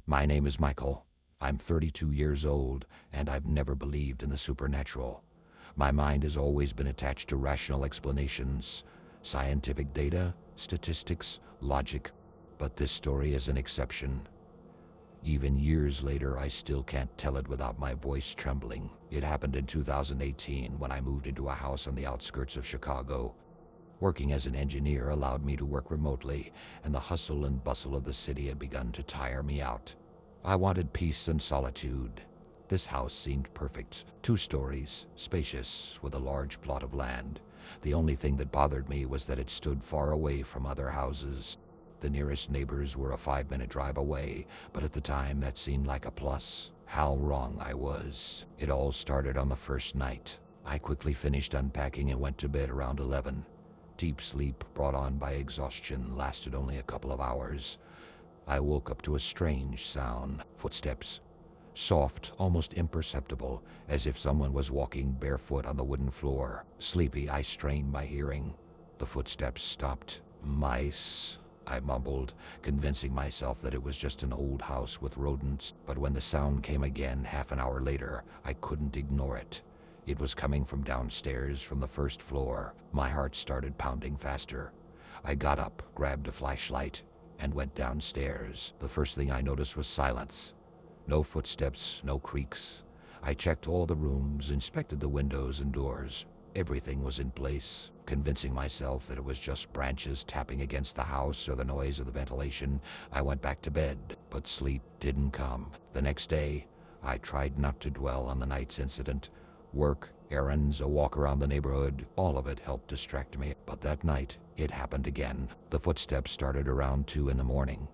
My name is Michael. I'm 32 years old, and I've never believed in the supernatural. My mind has always been attached to rational explanations, scientific data, statistics, logic. But this story is an exception. Even years later, I still can't tell it without my voice trembling. It happened in 2018 when I moved into a house on the outskirts of Chicago. Working as an engineer allowed me to work remotely, and the hustle and bustle of the city had begun to tire me out. I wanted peace and solitude. This house seemed perfect. 2 stories, spacious, with a large plot of land. The only thing that bothered me was that it stood far away from other houses. The nearest neighbors were a 5-minute drive away, but at the time that seemed like a plus. How wrong I was. It all started on the first night. I quickly finished unpacking and went to bed around 11. Deep sleep, brought on by exhaustion, lasted only a couple of hours. I woke up to a strange sound. Footsteps. Soft, almost imperceptible, as if someone was walking barefoot on the wooden floor. Sleepy, I strained my hearing. The footsteps stopped. Mice, I mumbled, convincing myself that it was just an old house with rodents. But when the sound came again half an hour later, I couldn't ignore it. It was coming from downstairs, from the first floor. My heart started pounding faster. I got up, grabbed a flashlight, and went downstairs. The first thing I noticed was silence. No footsteps, no creaks. I checked all the rooms, inspected the windows and doors. Everything was in place. Convincing myself that it was just branches tapping against the house or the noise of the ventilation, I went back to bed, but sleep didn't come. The next day, I tried not to dwell on the night's incident. Work, errands, a walk around the neighborhood, all of it helped distract me. But that night, it happened again. The footsteps started around 2 in the morning.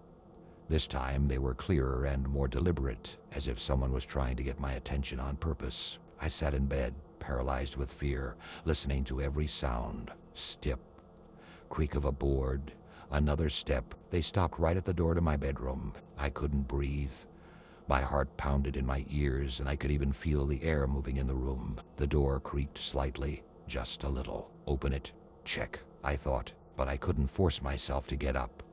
This time, they were clearer and more deliberate, as if someone was trying to get my attention on purpose. I sat in bed, paralyzed with fear, listening to every sound. Step, creak of a board, another step. They stopped right at the door to my bedroom. I couldn't breathe. My heart pounded in my ears, and I could even feel the air moving in the room. The door creaked slightly, just a little. Open it, check, I thought, but I couldn't force myself to get up.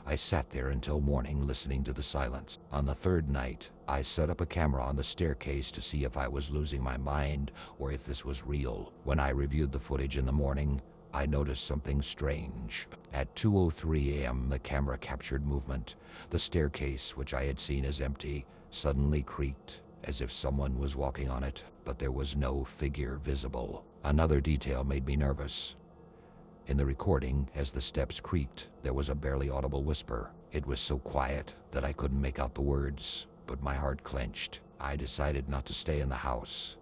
I sat there until morning, listening to the silence. On the 3rd night, I set up a camera on the staircase to see if I was losing my mind or if this was real. When I reviewed the footage in the morning, I noticed something strange. At 2:03 a.m., the camera captured movement. The staircase, which I had seen as empty, suddenly creaked, as if someone was walking on it, but there was no figure visible. Another detail made me nervous. In the recording, as the steps creaked, there was a barely audible whisper. It was so quiet that I couldn't make out the words, but my heart clenched. I decided not to stay in the house.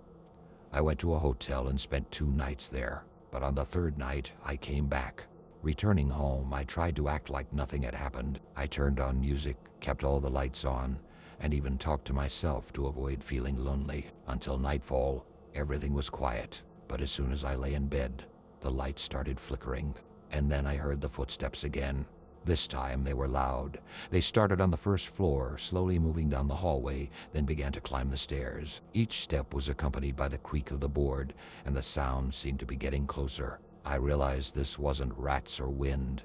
I went to a hotel and spent 2 nights there, but on the 3rd night, I came back. Returning home, I tried to act like nothing had happened. I turned on music, kept all the lights on, and even talked to myself to avoid feeling lonely. Until nightfall, everything was quiet, but as soon as I lay in bed, the lights started flickering, and then I heard the footsteps again. This time they were loud. They started on the 1st floor, slowly moving down the hallway, then began to climb the stairs. Each step was accompanied by the creak of the board, and the sound seemed to be getting closer. I realized this wasn't rats or wind.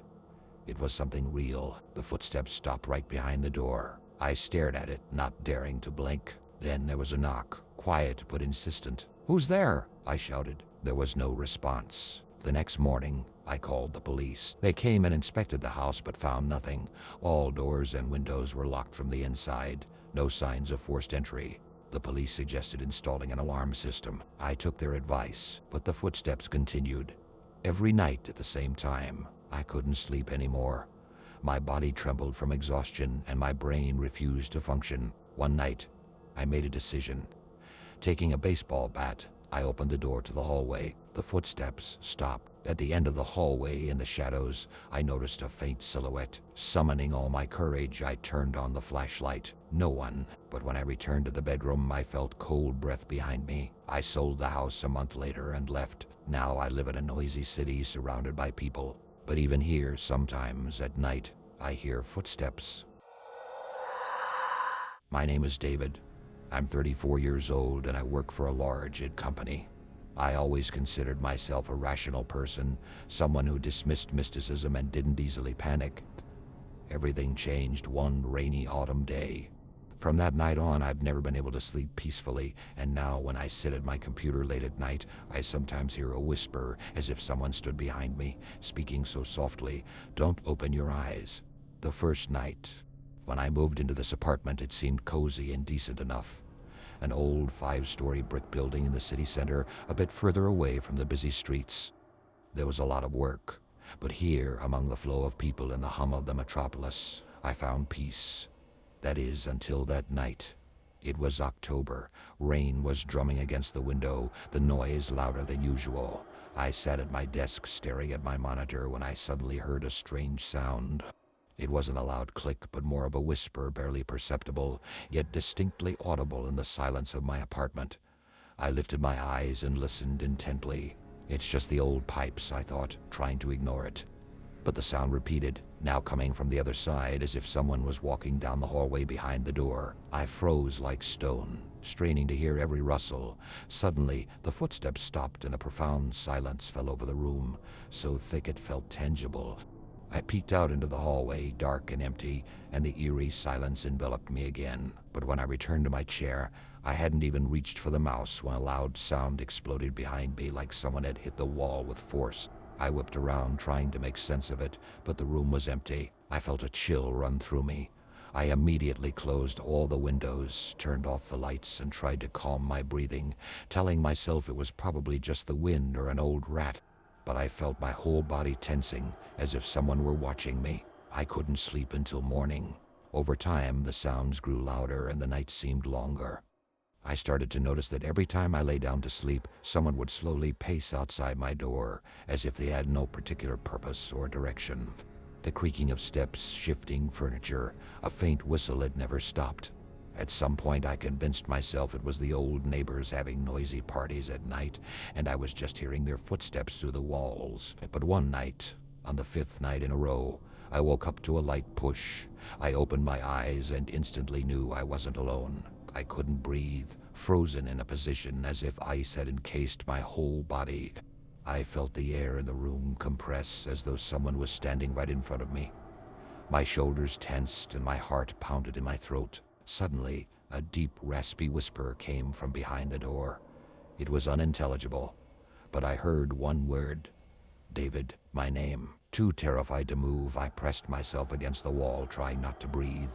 It was something real. The footsteps stopped right behind the door. I stared at it, not daring to blink. Then there was a knock, quiet but insistent. "Who's there?" I shouted. There was no response. The next morning, I called the police. They came and inspected the house but found nothing. All doors and windows were locked from the inside. No signs of forced entry. The police suggested installing an alarm system. I took their advice, but the footsteps continued. Every night at the same time. I couldn't sleep anymore. My body trembled from exhaustion, and my brain refused to function. One night, I made a decision. Taking a baseball bat, I opened the door to the hallway. The footsteps stopped. At the end of the hallway, in the shadows, I noticed a faint silhouette. Summoning all my courage, I turned on the flashlight. No one. But when I returned to the bedroom, I felt cold breath behind me. I sold the house a month later and left. Now I live in a noisy city surrounded by people. But even here, sometimes at night, I hear footsteps. My name is David. I'm 34 years old and I work for a large company. I always considered myself a rational person, someone who dismissed mysticism and didn't easily panic. Everything changed one rainy autumn day. From that night on, I've never been able to sleep peacefully, and now when I sit at my computer late at night, I sometimes hear a whisper, as if someone stood behind me, speaking so softly, "Don't open your eyes." The first night, when I moved into this apartment, it seemed cozy and decent enough. An old 5-story brick building in the city center, a bit further away from the busy streets. There was a lot of work, but here, among the flow of people and the hum of the metropolis, I found peace. That is, until that night. It was October. Rain was drumming against the window, the noise louder than usual. I sat at my desk staring at my monitor when I suddenly heard a strange sound. It wasn't a loud click, but more of a whisper, barely perceptible, yet distinctly audible in the silence of my apartment. I lifted my eyes and listened intently. It's just the old pipes, I thought, trying to ignore it. But the sound repeated, now coming from the other side, as if someone was walking down the hallway behind the door. I froze like stone, straining to hear every rustle. Suddenly, the footsteps stopped and a profound silence fell over the room, so thick it felt tangible. I peeked out into the hallway, dark and empty, and the eerie silence enveloped me again. But when I returned to my chair, I hadn't even reached for the mouse when a loud sound exploded behind me like someone had hit the wall with force. I whipped around, trying to make sense of it, but the room was empty. I felt a chill run through me. I immediately closed all the windows, turned off the lights, and tried to calm my breathing, telling myself it was probably just the wind or an old rat. But I felt my whole body tensing, as if someone were watching me. I couldn't sleep until morning. Over time, the sounds grew louder and the nights seemed longer. I started to notice that every time I lay down to sleep, someone would slowly pace outside my door, as if they had no particular purpose or direction. The creaking of steps, shifting furniture, a faint whistle that never stopped. At some point, I convinced myself it was the old neighbors having noisy parties at night, and I was just hearing their footsteps through the walls. But one night, on the 5th night in a row, I woke up to a light push. I opened my eyes and instantly knew I wasn't alone. I couldn't breathe, frozen in a position as if ice had encased my whole body. I felt the air in the room compress as though someone was standing right in front of me. My shoulders tensed and my heart pounded in my throat. Suddenly, a deep, raspy whisper came from behind the door. It was unintelligible, but I heard one word. David, my name. Too terrified to move, I pressed myself against the wall, trying not to breathe.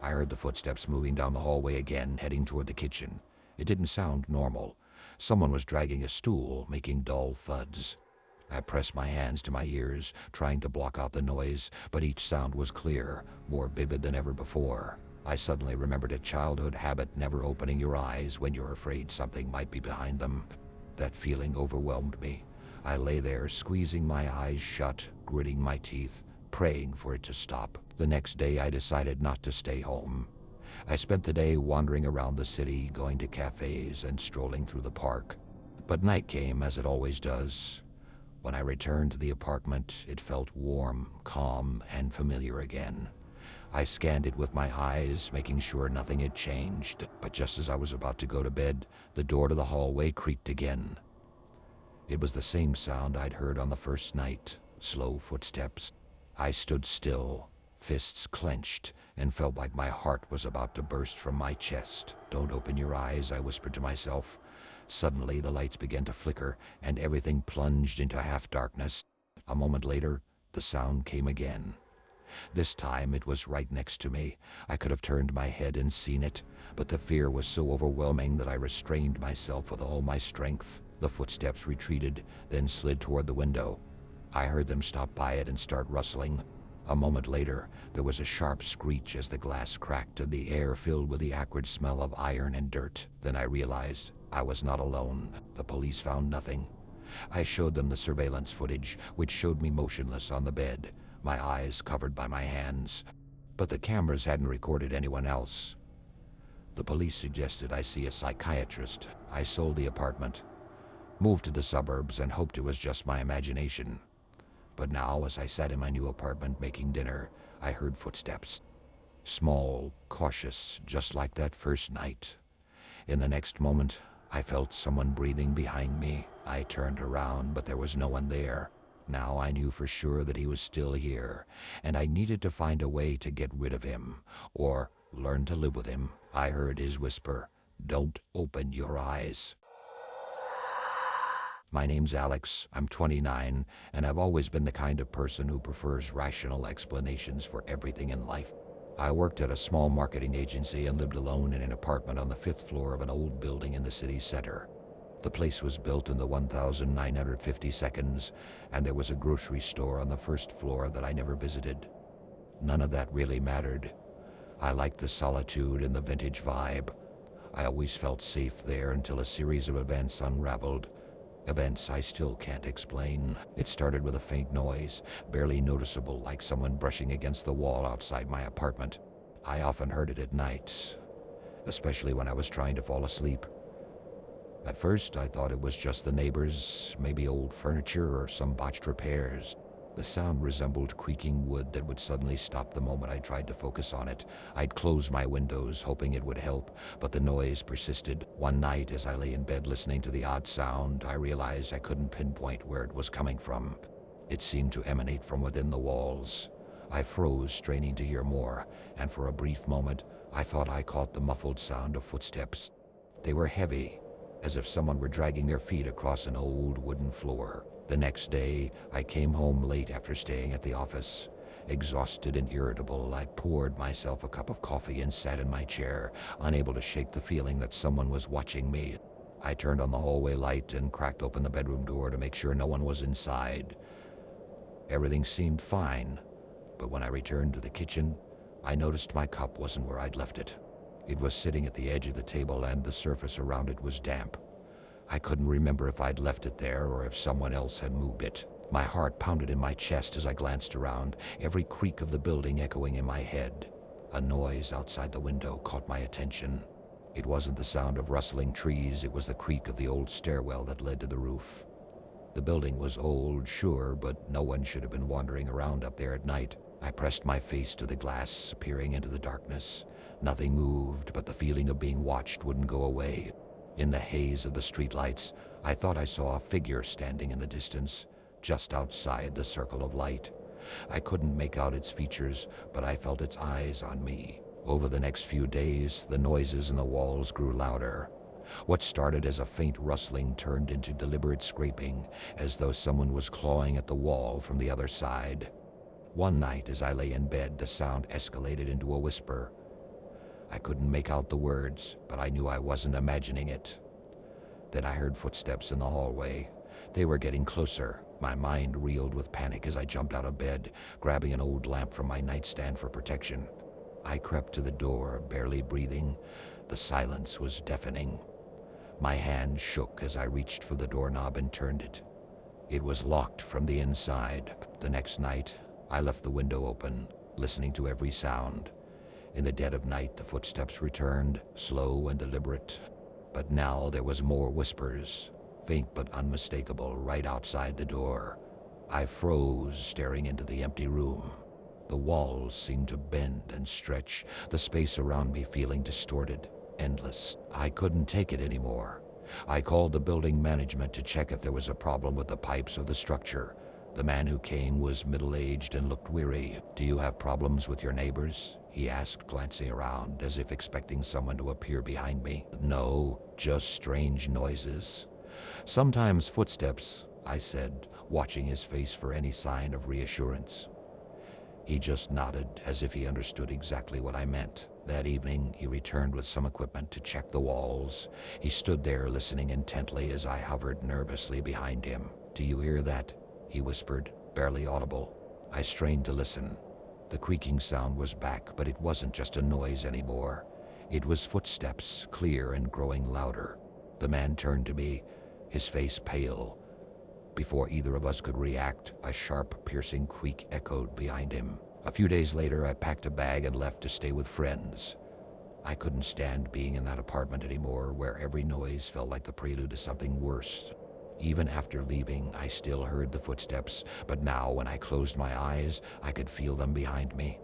I heard the footsteps moving down the hallway again, heading toward the kitchen. It didn't sound normal. Someone was dragging a stool, making dull thuds. I pressed my hands to my ears, trying to block out the noise, but each sound was clear, more vivid than ever before. I suddenly remembered a childhood habit, never opening your eyes when you're afraid something might be behind them. That feeling overwhelmed me. I lay there, squeezing my eyes shut, gritting my teeth, praying for it to stop. The next day, I decided not to stay home. I spent the day wandering around the city, going to cafes and strolling through the park. But night came, as it always does. When I returned to the apartment, it felt warm, calm, and familiar again. I scanned it with my eyes, making sure nothing had changed. But just as I was about to go to bed, the door to the hallway creaked again. It was the same sound I'd heard on the first night, slow footsteps. I stood still, fists clenched, and felt like my heart was about to burst from my chest. "Don't open your eyes," I whispered to myself. Suddenly, the lights began to flicker, and everything plunged into half-darkness. A moment later, the sound came again. This time, it was right next to me. I could have turned my head and seen it, but the fear was so overwhelming that I restrained myself with all my strength. The footsteps retreated, then slid toward the window. I heard them stop by it and start rustling. A moment later, there was a sharp screech as the glass cracked and the air filled with the acrid smell of iron and dirt. Then I realized I was not alone. The police found nothing. I showed them the surveillance footage, which showed me motionless on the bed, my eyes covered by my hands. But the cameras hadn't recorded anyone else. The police suggested I see a psychiatrist. I sold the apartment, moved to the suburbs, and hoped it was just my imagination. But now, as I sat in my new apartment making dinner, I heard footsteps. Small, cautious, just like that first night. In the next moment, I felt someone breathing behind me. I turned around, but there was no one there. Now I knew for sure that he was still here, and I needed to find a way to get rid of him, or learn to live with him. I heard his whisper, "Don't open your eyes." My name's Alex, I'm 29, and I've always been the kind of person who prefers rational explanations for everything in life. I worked at a small marketing agency and lived alone in an apartment on the 5th floor of an old building in the city center. The place was built in the 1952, and there was a grocery store on the first floor that I never visited. None of that really mattered. I liked the solitude and the vintage vibe. I always felt safe there until a series of events unraveled. Events I still can't explain. It started with a faint noise, barely noticeable, like someone brushing against the wall outside my apartment. I often heard it at night, especially when I was trying to fall asleep. At first, I thought it was just the neighbors, maybe old furniture or some botched repairs. The sound resembled creaking wood that would suddenly stop the moment I tried to focus on it. I'd close my windows, hoping it would help, but the noise persisted. One night, as I lay in bed listening to the odd sound, I realized I couldn't pinpoint where it was coming from. It seemed to emanate from within the walls. I froze, straining to hear more, and for a brief moment, I thought I caught the muffled sound of footsteps. They were heavy, as if someone were dragging their feet across an old wooden floor. The next day, I came home late after staying at the office. Exhausted and irritable, I poured myself a cup of coffee and sat in my chair, unable to shake the feeling that someone was watching me. I turned on the hallway light and cracked open the bedroom door to make sure no one was inside. Everything seemed fine, but when I returned to the kitchen, I noticed my cup wasn't where I'd left it. It was sitting at the edge of the table and the surface around it was damp. I couldn't remember if I'd left it there or if someone else had moved it. My heart pounded in my chest as I glanced around, every creak of the building echoing in my head. A noise outside the window caught my attention. It wasn't the sound of rustling trees, it was the creak of the old stairwell that led to the roof. The building was old, sure, but no one should have been wandering around up there at night. I pressed my face to the glass, peering into the darkness. Nothing moved, but the feeling of being watched wouldn't go away. In the haze of the streetlights, I thought I saw a figure standing in the distance, just outside the circle of light. I couldn't make out its features, but I felt its eyes on me. Over the next few days, the noises in the walls grew louder. What started as a faint rustling turned into deliberate scraping, as though someone was clawing at the wall from the other side. One night, as I lay in bed, the sound escalated into a whisper. I couldn't make out the words, but I knew I wasn't imagining it. Then I heard footsteps in the hallway. They were getting closer. My mind reeled with panic as I jumped out of bed, grabbing an old lamp from my nightstand for protection. I crept to the door, barely breathing. The silence was deafening. My hand shook as I reached for the doorknob and turned it. It was locked from the inside. The next night, I left the window open, listening to every sound. In the dead of night, the footsteps returned, slow and deliberate. But now there was more whispers, faint but unmistakable, right outside the door. I froze, staring into the empty room. The walls seemed to bend and stretch, the space around me feeling distorted, endless. I couldn't take it anymore. I called the building management to check if there was a problem with the pipes or the structure. The man who came was middle-aged and looked weary. "Do you have problems with your neighbors?" he asked, glancing around, as if expecting someone to appear behind me. "No, just strange noises. Sometimes footsteps," I said, watching his face for any sign of reassurance. He just nodded, as if he understood exactly what I meant. That evening, he returned with some equipment to check the walls. He stood there listening intently as I hovered nervously behind him. "Do you hear that?" he whispered, barely audible. I strained to listen. The creaking sound was back, but it wasn't just a noise anymore. It was footsteps, clear and growing louder. The man turned to me, his face pale. Before either of us could react, a sharp, piercing creak echoed behind him. A few days later, I packed a bag and left to stay with friends. I couldn't stand being in that apartment anymore, where every noise felt like the prelude to something worse. Even after leaving, I still heard the footsteps, but now when I closed my eyes, I could feel them behind me.